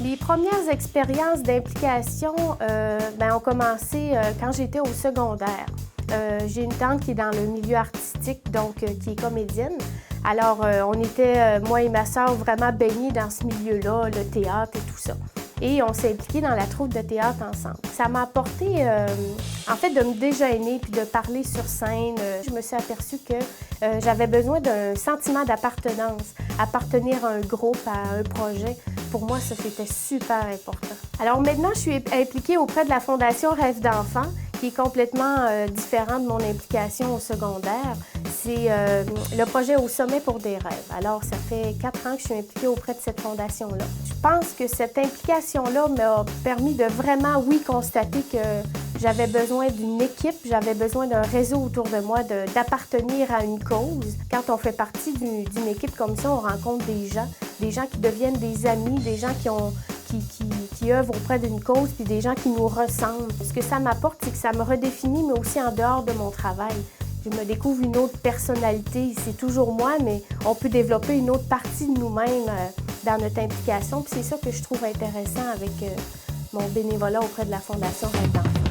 Les premières expériences d'implication ont commencé quand j'étais au secondaire. J'ai une tante qui est dans le milieu artistique, donc qui est comédienne. Alors, on était, moi et ma sœur, vraiment baignés dans ce milieu-là, le théâtre et tout ça. Et on s'est impliqués dans la troupe de théâtre ensemble. Ça m'a apporté, en fait, de me déjeuner puis de parler sur scène. Je me suis aperçue que j'avais besoin d'un sentiment d'appartenance, appartenir à un groupe, à un projet. Pour moi, ça, c'était super important. Alors maintenant, je suis impliquée auprès de la Fondation Rêve d'enfant, qui est complètement différent de mon implication au secondaire. C'est le projet Au sommet pour des rêves. Alors, ça fait 4 ans que je suis impliquée auprès de cette fondation-là. Je pense que cette implication-là m'a permis de vraiment, oui, constater que j'avais besoin d'une équipe, j'avais besoin d'un réseau autour de moi, d'appartenir à une cause. Quand on fait partie d'une équipe comme ça, on rencontre des gens qui deviennent des amis, des gens qui œuvrent auprès d'une cause, puis des gens qui nous ressemblent. Ce que ça m'apporte, c'est que ça me redéfinit, mais aussi en dehors de mon travail. Je me découvre une autre personnalité. C'est toujours moi, mais on peut développer une autre partie de nous-mêmes dans notre implication. Puis c'est ça que je trouve intéressant avec mon bénévolat auprès de la Fondation Rêve d'enfant.